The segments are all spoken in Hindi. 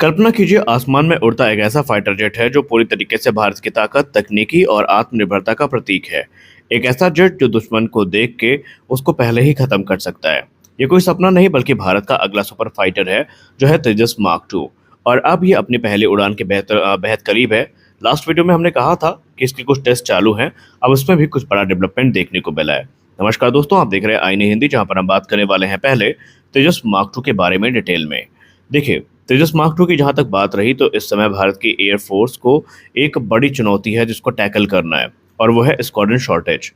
कल्पना कीजिए आसमान में उड़ता एक ऐसा फाइटर जेट है जो पूरी तरीके से भारत की ताकत, तकनीकी और आत्मनिर्भरता का प्रतीक है। एक ऐसा जेट जो दुश्मन को देख के उसको पहले ही खत्म कर सकता है। ये कोई सपना नहीं बल्कि भारत का अगला सुपर फाइटर है जो है तेजस मार्क टू। और अब ये अपनी पहली उड़ान के बेहद करीब है। लास्ट वीडियो में हमने कहा था कि इसके कुछ टेस्ट चालू हैं। अब उसमें भी कुछ बड़ा डेवलपमेंट देखने को मिला है। नमस्कार दोस्तों, आप देख रहे हैं आई नी हिंदी, जहां पर हम बात करने वाले हैं पहले तेजस मार्क टू के बारे में डिटेल में। देखिए, तेजस मार्क टू की जहाँ तक बात रही तो इस समय भारत की एयरफोर्स को एक बड़ी चुनौती है जिसको टैकल करना है, और वो है स्क्वाड्रन शॉर्टेज।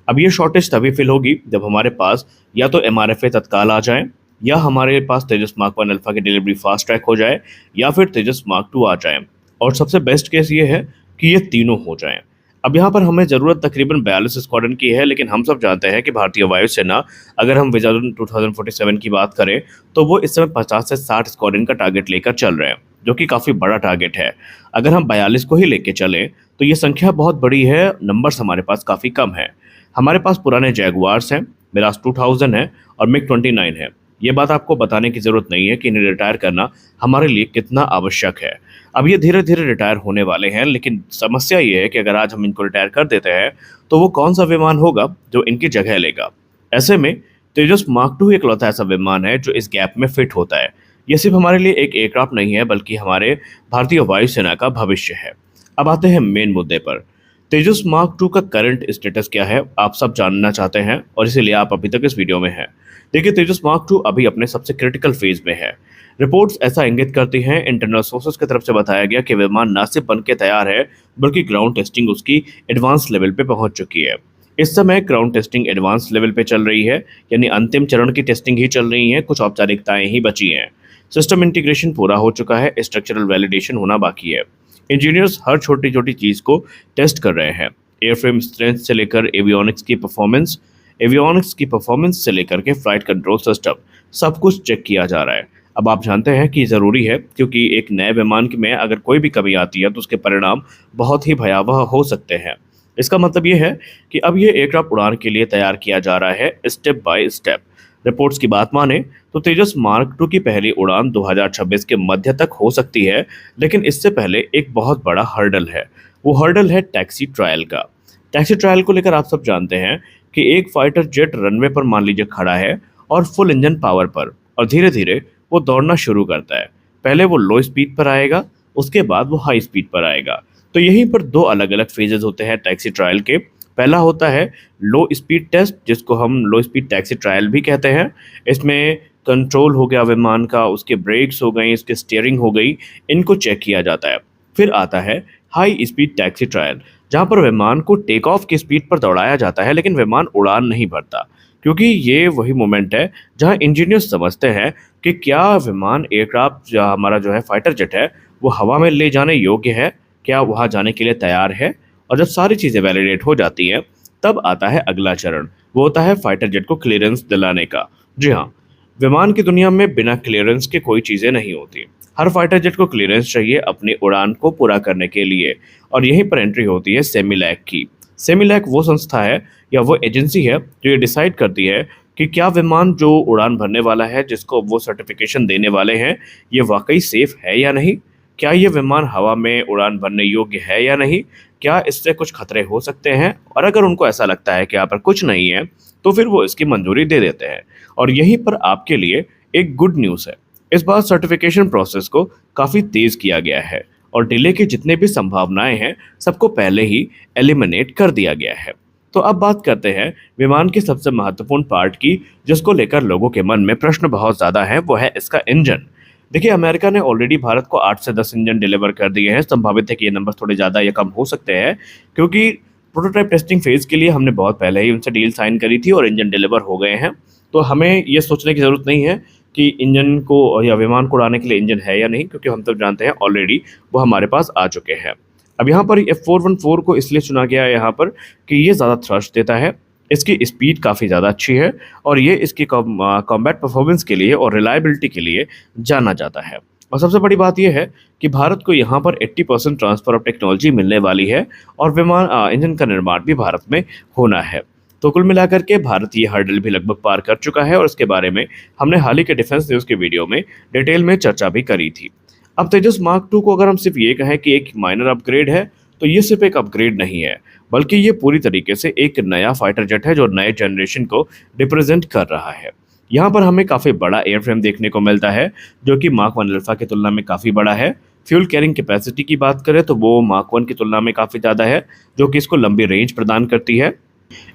अब ये शॉर्टेज तभी फिल होगी जब हमारे पास या तो एमआरएफए तत्काल आ जाए, या हमारे पास तेजस मार्क वन अल्फा की डिलीवरी फास्ट ट्रैक हो जाए, या फिर तेजस मार्क टू आ जाए। और सबसे बेस्ट केस ये है कि ये तीनों हो जाएं। अब यहाँ पर हमें ज़रूरत तकरीबन 42 स्क्वाड्रन की है, लेकिन हम सब जानते हैं कि भारतीय वायुसेना, अगर हम विजन 2047 की बात करें, तो वो इस समय 50 से 60 स्क्वाड्रन का टारगेट लेकर चल रहे हैं, जो कि काफ़ी बड़ा टारगेट है। अगर हम 42 को ही लेके चलें तो ये संख्या बहुत बड़ी है, नंबर्स हमारे पास काफ़ी कम है। हमारे पास पुराने जैगुआर्स हैं, मिराज 2000 है और मिग 29 है। ये बात आपको बताने की ज़रूरत नहीं है कि इन्हें रिटायर करना हमारे लिए कितना आवश्यक है। अब ये धीरे धीरे रिटायर होने वाले हैं, लेकिन समस्या ये है कि अगर आज हम इनको रिटायर कर देते हैं तो वो कौन सा विमान होगा जो इनकी जगह लेगा। ऐसे में तेजस मार्क टू इकलौता ऐसा विमान है जो इस गैप में फिट होता है। ये सिर्फ हमारे लिए एक एयरक्राफ्ट नहीं है बल्कि हमारे भारतीय वायुसेना का भविष्य है। अब आते हैं मेन मुद्दे पर। तेजस मार्क टू का करंट स्टेटस क्या है, आप सब जानना चाहते हैं और इसीलिए आप अभी तक इस वीडियो में हैं। देखिए, तेजस मार्क टू अभी अपने सबसे क्रिटिकल फेज में है। रिपोर्ट्स ऐसा इंगित करती हैं, इंटरनल सोर्सेज की तरफ से बताया गया कि विमान न सिर्फ बन के तैयार है बल्कि ग्राउंड टेस्टिंग उसकी एडवांस लेवल पे पहुंच चुकी है। इस समय ग्राउंड टेस्टिंग एडवांस लेवल पे चल रही है, यानी अंतिम चरण की टेस्टिंग ही चल रही है, कुछ औपचारिकताएं ही बची हैं। सिस्टम इंटीग्रेशन पूरा हो चुका है, स्ट्रक्चरल वैलिडेशन होना बाकी है। इंजीनियर्स हर छोटी छोटी चीज़ को टेस्ट कर रहे हैं, एयरफ्रेम स्ट्रेंथ से लेकर एवियोनिक्स की परफॉर्मेंस से लेकर के फ्लाइट कंट्रोल सिस्टम, सब कुछ चेक किया जा रहा है। अब आप जानते हैं कि ज़रूरी है, क्योंकि एक नए विमान में अगर कोई भी कमी आती है तो उसके परिणाम बहुत ही भयावह हो सकते हैं। इसका मतलब ये है कि अब ये एयरक्राफ्ट उड़ान के लिए तैयार किया जा रहा है स्टेप बाय स्टेप। रिपोर्ट्स की बात माने तो तेजस मार्क टू की पहली उड़ान 2026 के मध्य तक हो सकती है, लेकिन इससे पहले एक बहुत बड़ा हर्डल है। वो हर्डल है टैक्सी ट्रायल का। टैक्सी ट्रायल को लेकर आप सब जानते हैं कि एक फाइटर जेट रनवे पर मान लीजिए खड़ा है और फुल इंजन पावर पर, और धीरे धीरे वो दौड़ना शुरू करता है। पहले वो लो स्पीड पर आएगा, उसके बाद वो हाई स्पीड पर आएगा। तो यहीं पर दो अलग अलग फेजेस होते हैं टैक्सी ट्रायल के। पहला होता है लो स्पीड टेस्ट, जिसको हम लो स्पीड टैक्सी ट्रायल भी कहते हैं। इसमें कंट्रोल हो गया विमान का, उसके ब्रेक्स हो गई, इसके स्टीयरिंग हो गई, इनको चेक किया जाता है। फिर आता है हाई स्पीड टैक्सी ट्रायल, जहाँ पर विमान को टेक ऑफ की स्पीड पर दौड़ाया जाता है, लेकिन विमान उड़ान नहीं भरता, क्योंकि ये वही मोमेंट है जहाँ इंजीनियर्स समझते हैं कि क्या विमान एयरक्राफ्ट हमारा जो है फाइटर जेट है वो हवा में ले जाने योग्य है, क्या वहाँ जाने के लिए तैयार है। और जब सारी चीज़ें वैलिडेट हो जाती हैं तब आता है अगला चरण, वो होता है फाइटर जेट को क्लियरेंस दिलाने का। जी हाँ, विमान की दुनिया में बिना क्लियरेंस के कोई चीज़ें नहीं होती। हर फाइटर जेट को क्लियरेंस चाहिए अपनी उड़ान को पूरा करने के लिए, और यहीं पर एंट्री होती है सेमिलैक की। सेमिलैक वो संस्था है या वो एजेंसी है जो ये डिसाइड करती है कि क्या विमान जो उड़ान भरने वाला है, जिसको वो सर्टिफिकेशन देने वाले हैं, ये वाकई सेफ है या नहीं। क्या ये विमान हवा में उड़ान भरने योग्य है या नहीं, क्या इससे कुछ खतरे हो सकते हैं, और अगर उनको ऐसा लगता है कि यहाँ पर कुछ नहीं है तो फिर वो इसकी मंजूरी दे देते हैं। और यहीं पर आपके लिए एक गुड न्यूज़ है, इस बार सर्टिफिकेशन प्रोसेस को काफ़ी तेज़ किया गया है और डिले की जितने भी संभावनाएं हैं सबको पहले ही एलिमिनेट कर दिया गया है। तो अब बात करते हैं विमान के सबसे महत्वपूर्ण पार्ट की, जिसको लेकर लोगों के मन में प्रश्न बहुत ज़्यादा है, वो है इसका इंजन। देखिए, अमेरिका ने ऑलरेडी भारत को 8 से 10 इंजन डिलीवर कर दिए हैं। संभावित है कि ये नंबर थोड़े ज़्यादा या कम हो सकते हैं, क्योंकि प्रोटोटाइप टेस्टिंग फेज़ के लिए हमने बहुत पहले ही उनसे डील साइन करी थी और इंजन डिलीवर हो गए हैं। तो हमें ये सोचने की ज़रूरत नहीं है कि इंजन को या विमान को उड़ाने के लिए इंजन है या नहीं, क्योंकि हम तो जानते हैं ऑलरेडी वो हमारे पास आ चुके हैं। अब यहाँ पर F414 को इसलिए चुना गया है यहाँ पर कि ये ज़्यादा थ्रस्ट देता है, इसकी स्पीड काफ़ी ज़्यादा अच्छी है, और ये इसकी कॉम्बैट परफॉर्मेंस के लिए और रिलायबिलिटी के लिए जाना जाता है। और सबसे बड़ी बात यह है कि भारत को यहाँ पर 80% ट्रांसफ़र ऑफ टेक्नोलॉजी मिलने वाली है, और विमान इंजन का निर्माण भी भारत में होना है। तो कुल मिलाकर के भारत ये हर्डल भी लगभग पार कर चुका है, और इसके बारे में हमने हाल ही के डिफेंस न्यूज़ के वीडियो में डिटेल में चर्चा भी करी थी। अब तेजस मार्क टू को अगर हम सिर्फ ये कहें कि एक माइनर अपग्रेड है, तो ये सिर्फ एक अपग्रेड नहीं है, बल्कि ये पूरी तरीके से एक नया फाइटर जेट है जो नए जनरेशन को रिप्रेजेंट कर रहा है। यहाँ पर हमें काफ़ी बड़ा एयरफ्रेम देखने को मिलता है, जो कि मार्क वन अल्फा की तुलना में काफ़ी बड़ा है। फ्यूल कैरिंग कैपेसिटी की बात करें तो वो मार्क वन की तुलना में काफ़ी ज़्यादा है, जो कि इसको लंबी रेंज प्रदान करती है।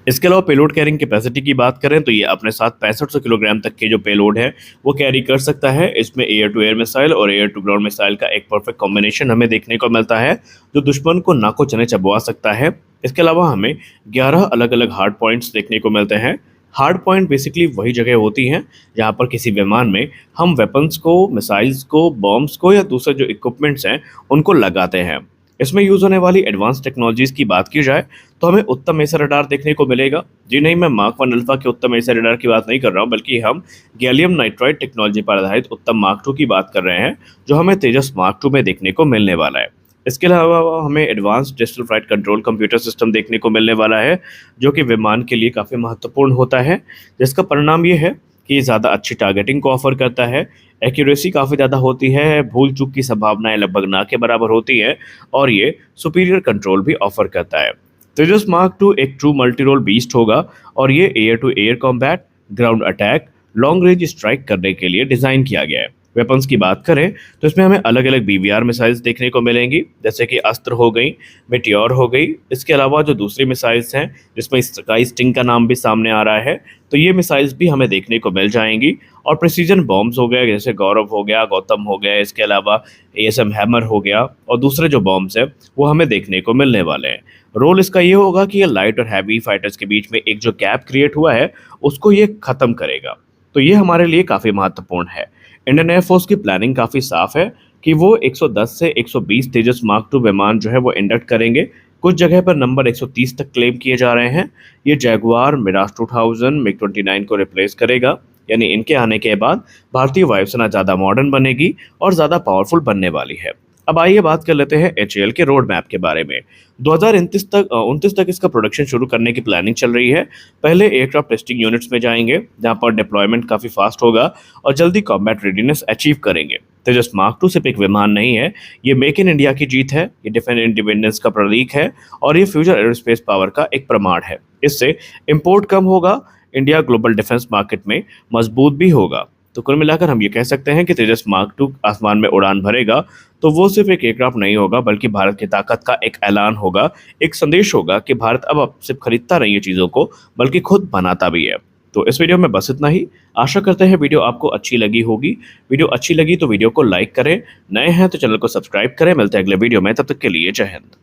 इसके अलावा पेलोड कैरिंग कैपेसिटी की बात करें तो ये अपने साथ 6500 किलोग्राम तक के जो पेलोड है वो कैरी कर सकता है। इसमें एयर टू एयर मिसाइल और एयर टू ग्राउंड मिसाइल का एक परफेक्ट कॉम्बिनेशन हमें देखने को मिलता है, जो दुश्मन को नाको चने चबवा सकता है। इसके अलावा हमें 11 अलग अलग हार्ड पॉइंट्स देखने को मिलते हैं। हार्ड पॉइंट बेसिकली वही जगह होती हैं जहाँ पर किसी विमान में हम वेपन्स को, मिसाइल्स को, बॉम्ब्स को या दूसरे जो इक्विपमेंट्स हैं उनको लगाते हैं। इसमें यूज़ होने वाली एडवांस टेक्नोलॉजीज़ की बात की जाए तो हमें उत्तम एसर रडार देखने को मिलेगा। जी नहीं, मैं मार्क वन अल्फा के उत्तम एसर रडार की बात नहीं कर रहा हूँ, बल्कि हम गैलियम नाइट्राइड टेक्नोलॉजी पर आधारित उत्तम मार्क टू की बात कर रहे हैं, जो हमें तेजस मार्क टू में देखने को मिलने वाला है। इसके अलावा हमें advance digital flight control computer system देखने को मिलने वाला है, जो कि विमान के लिए काफ़ी महत्वपूर्ण होता है, जिसका परिणाम ये है कि ये ज़्यादा अच्छी टारगेटिंग को ऑफर करता है। एक्यूरेसी काफ़ी ज़्यादा होती है, भूल चूक की संभावनाएं लगभग ना के बराबर होती है और ये सुपीरियर कंट्रोल भी ऑफर करता है। तेजस मार्क टू एक ट्रू मल्टी रोल बीस्ट होगा और ये air to air combat, ground attack, long range strike करने के लिए डिज़ाइन किया गया है। वेपन्स की बात करें तो इसमें हमें अलग अलग बीवीआर मिसाइल्स देखने को मिलेंगी, जैसे कि अस्त्र हो गई, मेटियोर हो गई। इसके अलावा जो दूसरी मिसाइल्स हैं जिसमें स्काई स्टिंग का नाम भी सामने आ रहा है, तो ये मिसाइल्स भी हमें देखने को मिल जाएंगी। और प्रिसीजन बॉम्ब्स हो गए, जैसे गौरव हो गया, गौतम हो गया, इसके अलावा एएसएम हैमर हो गया और दूसरे जो बॉम्ब्स हैं वो हमें देखने को मिलने वाले हैं। रोल इसका ये होगा कि ये लाइट और हैवी फाइटर्स के बीच में एक जो गैप क्रिएट हुआ है उसको ये ख़त्म करेगा। तो ये हमारे लिए काफ़ी महत्वपूर्ण है। इंडियन एयरफोर्स की प्लानिंग काफ़ी साफ है कि वो 110 से 120 तेजस मार्क टू विमान जो है वो इंडक्ट करेंगे। कुछ जगह पर नंबर 130 तक क्लेम किए जा रहे हैं। ये जैगुआर, मिराज 2000, मिग 29 को रिप्लेस करेगा। यानी इनके आने के बाद भारतीय वायुसेना ज़्यादा मॉडर्न बनेगी और ज़्यादा पावरफुल बनने वाली है। अब आइए बात कर लेते हैं HAL के रोड मैप के बारे में। 2029 तक इसका प्रोडक्शन शुरू करने की प्लानिंग चल रही है। पहले एयरक्राफ्ट टेस्टिंग यूनिट्स में जाएंगे, जहां पर डिप्लॉयमेंट काफ़ी फास्ट होगा और जल्दी कॉम्बैट रेडीनेस अचीव करेंगे। तेजस मार्क टू सिर्फ एक विमान नहीं है, ये मेक इन इंडिया की जीत है, ये डिफेंस इंडिपेंडेंस का प्रतीक है और ये फ्यूचर एरोस्पेस पावर का एक प्रमाण है। इससे इम्पोर्ट कम होगा, इंडिया ग्लोबल डिफेंस मार्केट में मजबूत भी होगा। तो कुल मिलाकर हम ये कह सकते हैं कि तेजस मार्क टू आसमान में उड़ान भरेगा तो वो सिर्फ एक एयरक्राफ्ट नहीं होगा, बल्कि भारत की ताकत का एक ऐलान होगा, एक संदेश होगा कि भारत अब सिर्फ खरीदता नहीं है चीज़ों को, बल्कि खुद बनाता भी है। तो इस वीडियो में बस इतना ही। आशा करते हैं वीडियो आपको अच्छी लगी होगी। वीडियो अच्छी लगी तो वीडियो को लाइक करें, नए हैं तो चैनल को सब्सक्राइब करें। मिलते हैं अगले वीडियो में, तब तक के लिए जय हिंद।